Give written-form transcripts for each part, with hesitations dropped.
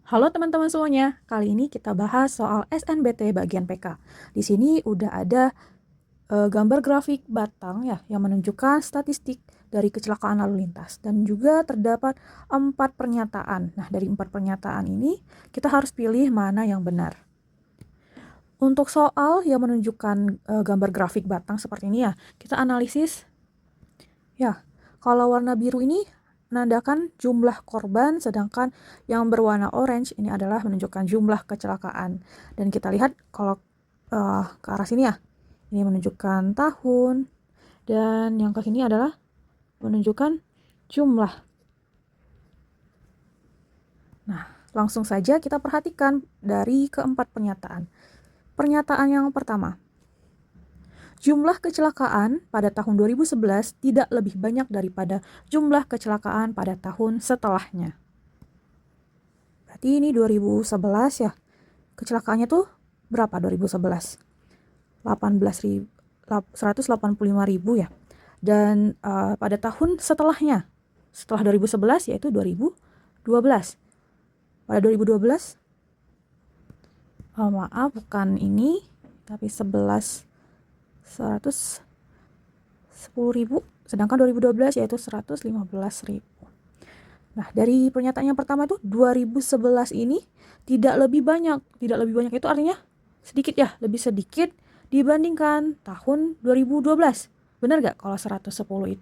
Halo teman-teman semuanya, kali ini kita bahas soal SNBT bagian PK. Di sini udah ada gambar grafik batang ya yang menunjukkan statistik dari kecelakaan lalu lintas dan juga terdapat 4 pernyataan. Nah, dari 4 pernyataan ini kita harus pilih mana yang benar. Untuk soal yang menunjukkan gambar grafik batang seperti ini ya, kita analisis. Ya, kalau warna biru ini menandakan jumlah korban, sedangkan yang berwarna orange ini adalah menunjukkan jumlah kecelakaan. Dan kita lihat kalau ke arah sini ya, ini menunjukkan tahun, dan yang ke sini adalah menunjukkan jumlah. Nah, langsung saja kita perhatikan dari keempat pernyataan. Pernyataan yang pertama, jumlah kecelakaan pada tahun 2011 tidak lebih banyak daripada jumlah kecelakaan pada tahun setelahnya. Berarti ini 2011 ya. Kecelakaannya tuh berapa 2011? 185.000 ya. Dan pada tahun setelahnya, setelah 2011 yaitu 2012. Pada 2012, maaf bukan ini, tapi 110.000, sedangkan 2012 yaitu 115.000. Nah, dari pernyataan yang pertama itu 2011 ini tidak lebih banyak. Tidak lebih banyak itu artinya sedikit ya, lebih sedikit dibandingkan tahun 2012. Benar gak? Kalau 110.000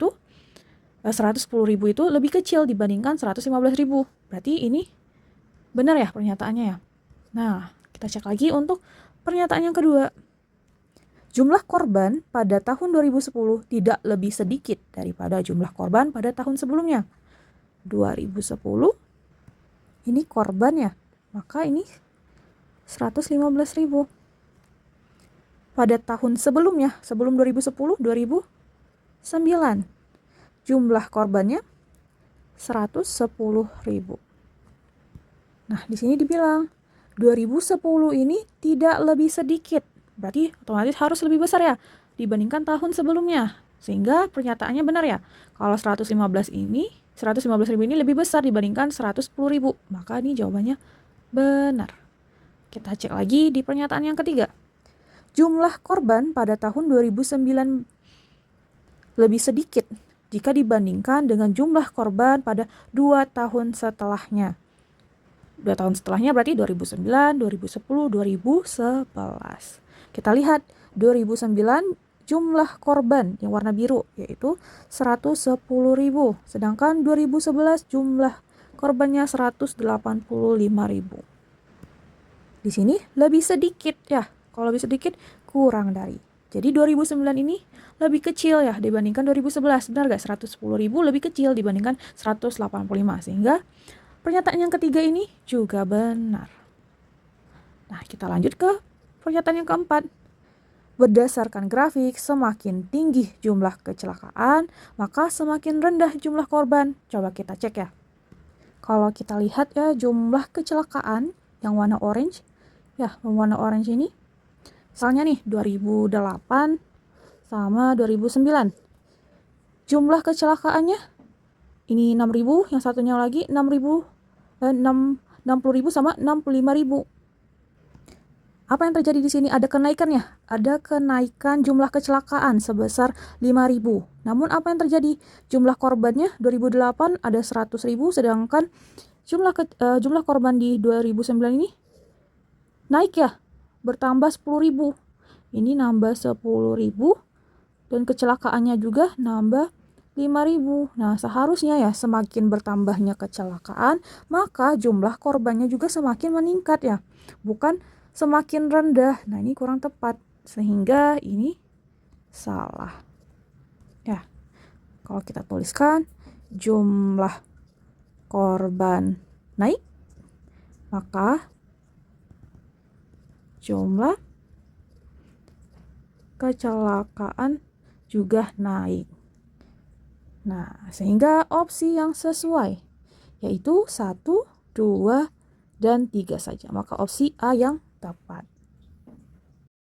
itu lebih kecil dibandingkan 115.000. Berarti ini benar ya pernyataannya ya. Nah, kita cek lagi untuk pernyataan yang kedua. Jumlah korban pada tahun 2010 tidak lebih sedikit daripada jumlah korban pada tahun sebelumnya. 2010 ini korban ya, maka ini 115.000. Pada tahun sebelumnya, sebelum 2010, 2009 jumlah korbannya 110.000. Nah, di sini dibilang 2010 ini tidak lebih sedikit, berarti otomatis harus lebih besar ya dibandingkan tahun sebelumnya. Sehingga pernyataannya benar ya. Kalau 115.000 ini lebih besar dibandingkan 110.000. Maka ini jawabannya benar. Kita cek lagi di pernyataan yang ketiga. Jumlah korban pada tahun 2009 lebih sedikit jika dibandingkan dengan jumlah korban pada 2 tahun setelahnya. 2 tahun setelahnya berarti 2009, 2010, 2011. Kita lihat 2009 jumlah korban yang warna biru yaitu 110.000, sedangkan 2011 jumlah korbannya 185.000. Di sini lebih sedikit ya. Kalau lebih sedikit kurang dari. Jadi 2009 ini lebih kecil ya dibandingkan 2011. Benar gak? 110.000 lebih kecil dibandingkan 185. Sehingga pernyataan yang ketiga ini juga benar. Nah, kita lanjut ke pernyataan yang keempat. Berdasarkan grafik, semakin tinggi jumlah kecelakaan, maka semakin rendah jumlah korban. Coba kita cek ya. Kalau kita lihat ya jumlah kecelakaan yang warna orange, ya warna orange ini, misalnya nih 2008 sama 2009. Jumlah kecelakaannya ini 6.000, yang satunya lagi 60.000 sama 65.000. Apa yang terjadi di sini? Ada kenaikannya. Ada kenaikan jumlah kecelakaan sebesar 5.000. Namun apa yang terjadi? Jumlah korbannya 2008 ada 100.000, sedangkan jumlah korban di 2009 ini naik ya, bertambah 10.000. Ini nambah 10.000 dan kecelakaannya juga nambah 5.000. Nah, seharusnya ya semakin bertambahnya kecelakaan, maka jumlah korbannya juga semakin meningkat ya. Bukan semakin rendah. Nah, ini kurang tepat. Sehingga ini salah. Ya. Kalau kita tuliskan jumlah korban naik, maka jumlah kecelakaan juga naik. Nah, sehingga opsi yang sesuai yaitu 1, 2, dan 3 saja. Maka opsi A yang tepat.